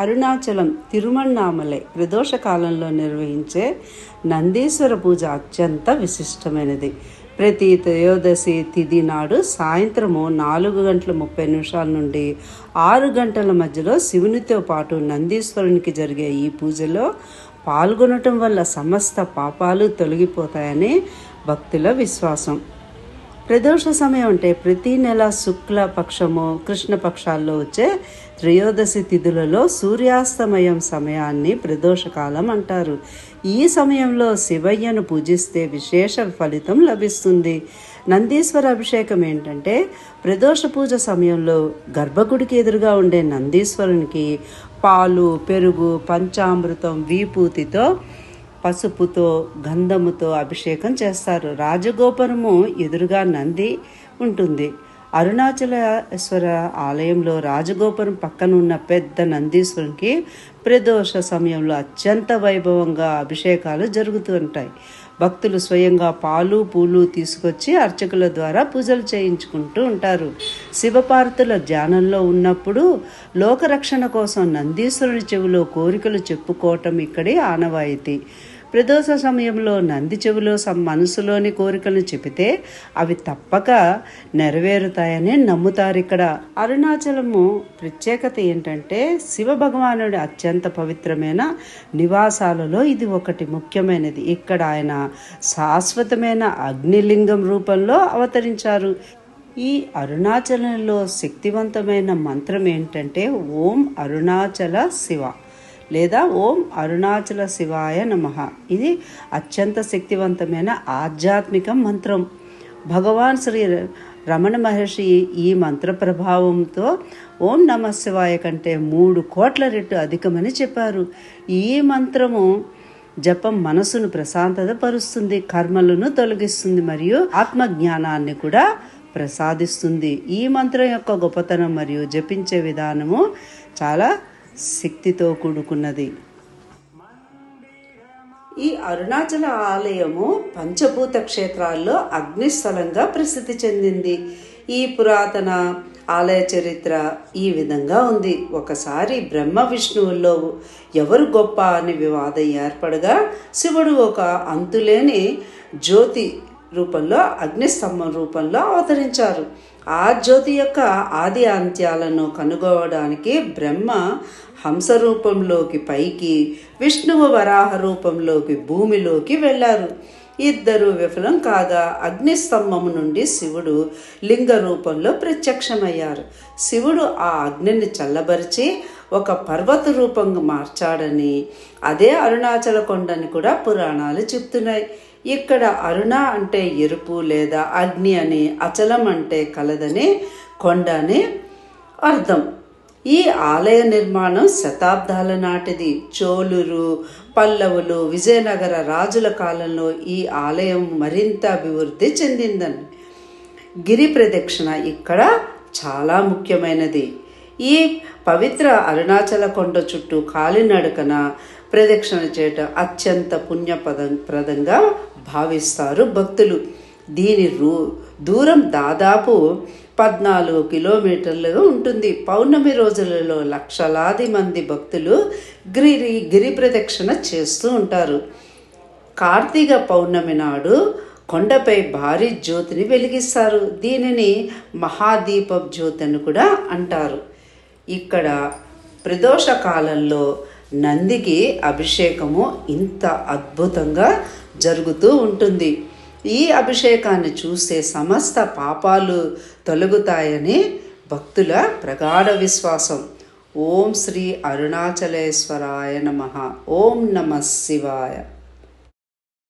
అరుణాచలం తిరుమన్నామలై ప్రదోష కాలంలో నిర్వహించే నందీశ్వర పూజ అత్యంత విశిష్టమైనది. ప్రతి త్రయోదశి తిథి నాడు సాయంత్రము 4:30 నుండి 6 గంటల మధ్యలో శివునితో పాటు నందీశ్వరునికి జరిగే ఈ పూజలో పాల్గొనటం వల్ల సమస్త పాపాలు తొలగిపోతాయని భక్తుల విశ్వాసం. ప్రదోష సమయం అంటే ప్రతి నెల శుక్ల పక్షము కృష్ణపక్షాల్లో వచ్చే త్రయోదశి తిథులలో సూర్యాస్తమయం సమయాన్ని ప్రదోషకాలం అంటారు. ఈ సమయంలో శివయ్యను పూజిస్తే విశేష ఫలితం లభిస్తుంది. నందీశ్వర అభిషేకం ఏంటంటే ప్రదోష పూజ సమయంలో గర్భగుడికి ఎదురుగా ఉండే నందీశ్వరునికి పాలు, పెరుగు, పంచామృతం, విభూతితో, పసుపుతో, గంధముతో అభిషేకం చేస్తారు. రాజగోపురము ఎదురుగా నంది ఉంటుంది. అరుణాచలేశ్వర ఆలయంలో రాజగోపురం పక్కన ఉన్న పెద్ద నందీశ్వరునికి ప్రదోష సమయంలో అత్యంత వైభవంగా అభిషేకాలు జరుగుతూ ఉంటాయి. భక్తులు స్వయంగా పాలు, పూలు తీసుకొచ్చి అర్చకుల ద్వారా పూజలు చేయించుకుంటూ ఉంటారు. శివపార్వతుల ధ్యానంలో ఉన్నప్పుడు లోకరక్షణ కోసం నందీశ్వరుని చెవిలో కోరికలు చెప్పుకోవటం ఇక్కడి ఆనవాయితీ. ప్రదోష సమయంలో నంది చెవిలో మనసులోని కోరికలను చెబితే అవి తప్పక నెరవేరుతాయని నమ్ముతారు. ఇక్కడ అరుణాచలము ప్రత్యేకత ఏంటంటే శివ భగవానుడి అత్యంత పవిత్రమైన నివాసాలలో ఇది ఒకటి ముఖ్యమైనది. ఇక్కడ ఆయన శాశ్వతమైన అగ్నిలింగం రూపంలో అవతరించారు. ఈ అరుణాచలంలో శక్తివంతమైన మంత్రం ఏంటంటే ఓం అరుణాచల శివ లేదా ఓం అరుణాచల శివాయ నమః. ఇది అత్యంత శక్తివంతమైన ఆధ్యాత్మిక మంత్రం. భగవాన్ శ్రీ రమణ మహర్షి ఈ మంత్ర ప్రభావంతో ఓం నమ శివాయ కంటే 3 కోట్ల రెట్లు అధికమని చెప్పారు. ఈ మంత్రము జపం మనసును ప్రశాంతత పరుస్తుంది, కర్మలను తొలగిస్తుంది మరియు ఆత్మజ్ఞానాన్ని కూడా ప్రసాదిస్తుంది. ఈ మంత్రం యొక్క గొప్పతనం మరియు జపించే విధానము చాలా శక్తితో కూడుకున్నది. ఈ అరుణాచల ఆలయము పంచభూత క్షేత్రాల్లో అగ్నిస్థలంగా ప్రసిద్ధి చెందింది. ఈ పురాతన ఆలయ చరిత్ర ఈ విధంగా ఉంది. ఒకసారి బ్రహ్మ విష్ణువుల్లో ఎవరు గొప్ప అని వివాదం ఏర్పడగా శివుడు ఒక అంతులేని జ్యోతి రూపంలో అగ్నిస్తంభం రూపంలో అవతరించారు. ఆ జ్యోతి యొక్క ఆది అంత్యాలను కనుగొనడానికి బ్రహ్మ హంస రూపంలోకి పైకి, విష్ణువు వరాహ రూపంలోకి భూమిలోకి వెళ్ళారు. ఇద్దరు విఫలం కాగా అగ్నిస్తంభం నుండి శివుడు లింగ రూపంలో ప్రత్యక్షమయ్యారు. శివుడు ఆ అగ్నిని చల్లబరిచి ఒక పర్వత రూపంగా మార్చాడని, అదే అరుణాచల కొండని కూడా పురాణాలు చెప్తున్నాయి. ఇక్కడ అరుణ అంటే ఎరుపు లేదా అగ్ని అని, అచలం అంటే కలదని, కొండ అని అర్థం. ఈ ఆలయ నిర్మాణం శతాబ్దాల నాటిది. చోళులు, పల్లవులు, విజయనగర రాజుల కాలంలో ఈ ఆలయం మరింత అభివృద్ధి చెందిందని. గిరి ప్రదక్షిణ ఇక్కడ చాలా ముఖ్యమైనది. ఈ పవిత్ర అరుణాచల కొండ చుట్టూ కాలినడకన ప్రదక్షిణ చేయటం అత్యంత పుణ్యప్రదంగా భావిస్తారు భక్తులు. దీని దూరం దాదాపు 14 కిలోమీటర్లుగా ఉంటుంది. పౌర్ణమి రోజులలో లక్షలాది మంది భక్తులు గిరి ప్రదక్షిణ చేస్తూ ఉంటారు. కార్తీక పౌర్ణమి నాడు కొండపై భారీ జ్యోతిని వెలిగిస్తారు. దీనిని మహాదీప జ్యోతి అని కూడా అంటారు. ఇక్కడ ప్రదోష కాలంలో నందికి అభిషేకము ఇంత అద్భుతంగా జరుగుతూ ఉంటుంది. ఈ అభిషేకాన్ని చూస్తే సమస్త పాపాలు తొలగుతాయని భక్తుల ప్రగాఢ విశ్వాసం. ఓం శ్రీ అరుణాచలేశ్వరాయ నమః. ఓం నమః శివాయ.